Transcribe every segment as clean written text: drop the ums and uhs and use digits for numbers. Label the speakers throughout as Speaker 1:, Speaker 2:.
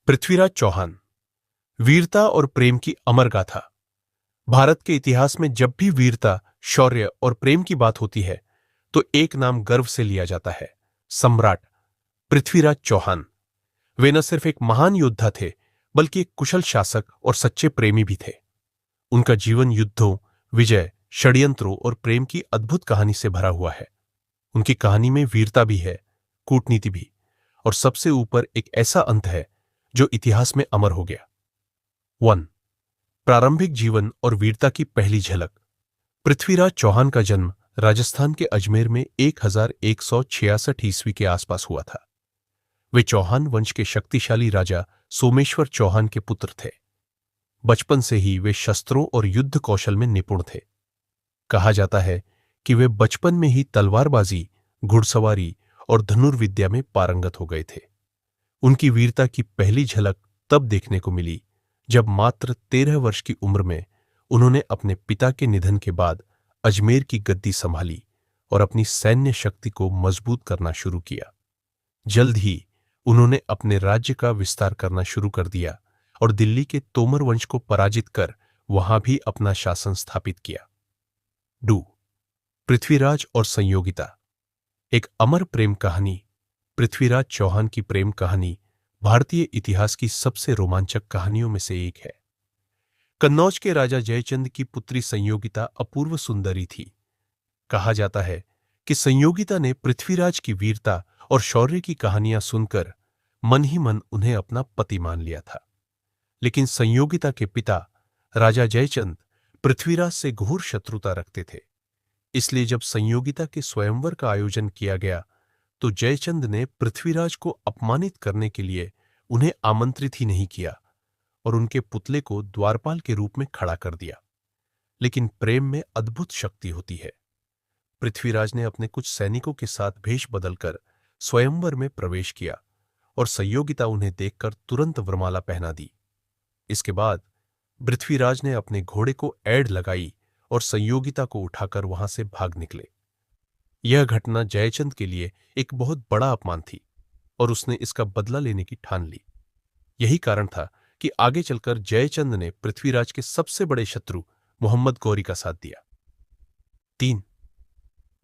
Speaker 1: पृथ्वीराज चौहान, वीरता और प्रेम की अमर गाथा। भारत के इतिहास में जब भी वीरता, शौर्य और प्रेम की बात होती है तो एक नाम गर्व से लिया जाता है, सम्राट पृथ्वीराज चौहान। वे न सिर्फ एक महान योद्धा थे बल्कि एक कुशल शासक और सच्चे प्रेमी भी थे। उनका जीवन युद्धों, विजय, षड्यंत्रों और प्रेम की अद्भुत कहानी से भरा हुआ है। उनकी कहानी में वीरता भी है, कूटनीति भी, और सबसे ऊपर एक ऐसा अंत है जो इतिहास में अमर हो गया। 1. प्रारंभिक जीवन और वीरता की पहली झलक। पृथ्वीराज चौहान का जन्म राजस्थान के अजमेर में 1166 ईस्वी के आसपास हुआ था। वे चौहान वंश के शक्तिशाली राजा सोमेश्वर चौहान के पुत्र थे। बचपन से ही वे शस्त्रों और युद्ध कौशल में निपुण थे। कहा जाता है कि वे बचपन में ही तलवारबाजी, घुड़सवारी और धनुर्विद्या में पारंगत हो गए थे। उनकी वीरता की पहली झलक तब देखने को मिली जब मात्र 13 वर्ष की उम्र में उन्होंने अपने पिता के निधन के बाद अजमेर की गद्दी संभाली और अपनी सैन्य शक्ति को मजबूत करना शुरू किया। जल्द ही उन्होंने अपने राज्य का विस्तार करना शुरू कर दिया और दिल्ली के तोमर वंश को पराजित कर वहां भी अपना शासन स्थापित किया। 2. पृथ्वीराज और संयोगिता। एक अमर प्रेम कहानी। पृथ्वीराज चौहान की प्रेम कहानी भारतीय इतिहास की सबसे रोमांचक कहानियों में से एक है। कन्नौज के राजा जयचंद की पुत्री संयोगिता अपूर्व सुंदरी थी। कहा जाता है कि संयोगिता ने पृथ्वीराज की वीरता और शौर्य की कहानियां सुनकर मन ही मन उन्हें अपना पति मान लिया था। लेकिन संयोगिता के पिता राजा जयचंद पृथ्वीराज से घोर शत्रुता रखते थे। इसलिए जब संयोगिता के स्वयंवर का आयोजन किया गया तो जयचंद ने पृथ्वीराज को अपमानित करने के लिए उन्हें आमंत्रित ही नहीं किया और उनके पुतले को द्वारपाल के रूप में खड़ा कर दिया। लेकिन प्रेम में अद्भुत शक्ति होती है। पृथ्वीराज ने अपने कुछ सैनिकों के साथ भेष बदलकर स्वयंवर में प्रवेश किया और संयोगिता उन्हें देखकर तुरंत वरमाला पहना दी। इसके बाद पृथ्वीराज ने अपने घोड़े को ऐड़ लगाई और संयोगिता को उठाकर वहां से भाग निकले। यह घटना जयचंद के लिए एक बहुत बड़ा अपमान थी और उसने इसका बदला लेने की ठान ली। यही कारण था कि आगे चलकर जयचंद ने पृथ्वीराज के सबसे बड़े शत्रु मोहम्मद गौरी का साथ दिया। 3.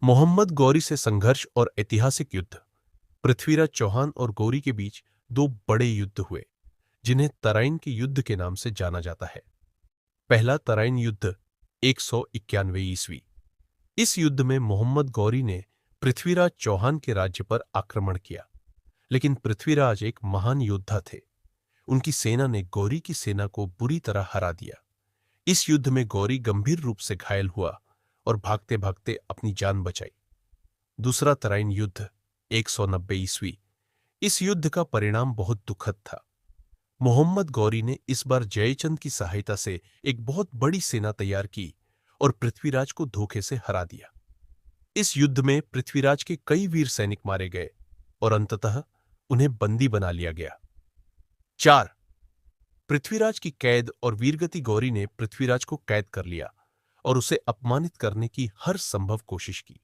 Speaker 1: मोहम्मद गौरी से संघर्ष और ऐतिहासिक युद्ध। पृथ्वीराज चौहान और गौरी के बीच दो बड़े युद्ध हुए जिन्हें तराइन के युद्ध के नाम से जाना जाता है। पहला तराइन युद्ध 191 ईस्वी। इस युद्ध में मोहम्मद गौरी ने पृथ्वीराज चौहान के राज्य पर आक्रमण किया, लेकिन पृथ्वीराज एक महान योद्धा थे। उनकी सेना ने गौरी की सेना को बुरी तरह हरा दिया। इस युद्ध में गौरी गंभीर रूप से घायल हुआ और भागते भागते अपनी जान बचाई। दूसरा तराइन युद्ध 190 ईस्वी। इस युद्ध का परिणाम बहुत दुखद था। मोहम्मद गौरी ने इस बार जयचंद की सहायता से एक बहुत बड़ी सेना तैयार की और पृथ्वीराज को धोखे से हरा दिया। इस युद्ध में पृथ्वीराज के कई वीर सैनिक मारे गए और अंततः उन्हें बंदी बना लिया गया। 4. पृथ्वीराज की कैद और वीरगति। गौरी ने पृथ्वीराज को कैद कर लिया और उसे अपमानित करने की हर संभव कोशिश की,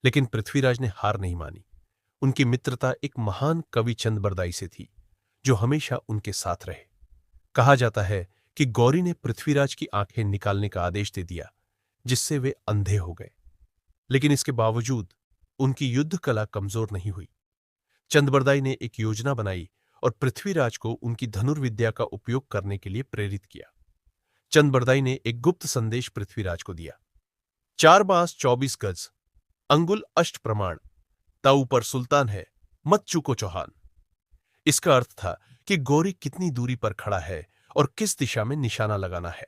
Speaker 1: लेकिन पृथ्वीराज ने हार नहीं मानी। उनकी मित्रता एक महान कवि चंदबरदाई से थी जो हमेशा उनके साथ रहे। कहा जाता है कि गौरी ने पृथ्वीराज की आंखें निकालने का आदेश दे दिया जिससे वे अंधे हो गए, लेकिन इसके बावजूद उनकी युद्ध कला कमजोर नहीं हुई। चंदबरदाई ने एक योजना बनाई और पृथ्वीराज को उनकी धनुर्विद्या का उपयोग करने के लिए प्रेरित किया। चंदबरदाई ने एक गुप्त संदेश पृथ्वीराज को दिया। 4 बांस 24 गज, अंगुल अष्ट प्रमाण, ताऊ पर सुल्तान है, मत चूको चौहान। इसका अर्थ था कि गौरी कितनी दूरी पर खड़ा है और किस दिशा में निशाना लगाना है।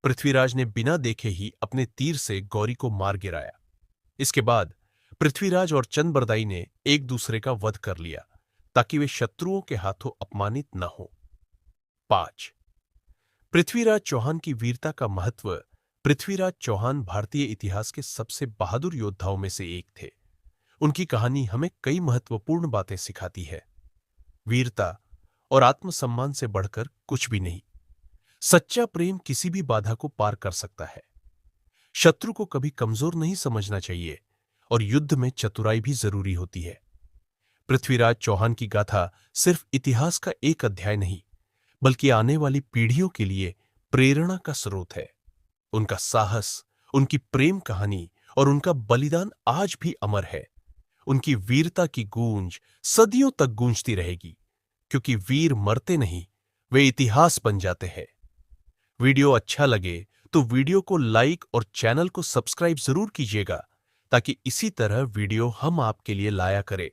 Speaker 1: पृथ्वीराज ने बिना देखे ही अपने तीर से गौरी को मार गिराया। इसके बाद पृथ्वीराज और चंदबरदाई ने एक दूसरे का वध कर लिया ताकि वे शत्रुओं के हाथों अपमानित न हो। 5. पृथ्वीराज चौहान की वीरता का महत्व। पृथ्वीराज चौहान भारतीय इतिहास के सबसे बहादुर योद्धाओं में से एक थे। उनकी कहानी हमें कई महत्वपूर्ण बातें सिखाती है। वीरता और आत्मसम्मान से बढ़कर कुछ भी नहीं। सच्चा प्रेम किसी भी बाधा को पार कर सकता है। शत्रु को कभी कमजोर नहीं समझना चाहिए और युद्ध में चतुराई भी जरूरी होती है। पृथ्वीराज चौहान की गाथा सिर्फ इतिहास का एक अध्याय नहीं, बल्कि आने वाली पीढ़ियों के लिए प्रेरणा का स्रोत है। उनका साहस, उनकी प्रेम कहानी और उनका बलिदान आज भी अमर है। उनकी वीरता की गूंज सदियों तक गूंजती रहेगी, क्योंकि वीर मरते नहीं, वे इतिहास बन जाते हैं। वीडियो अच्छा लगे तो वीडियो को लाइक और चैनल को सब्सक्राइब जरूर कीजिएगा, ताकि इसी तरह वीडियो हम आपके लिए लाया करें।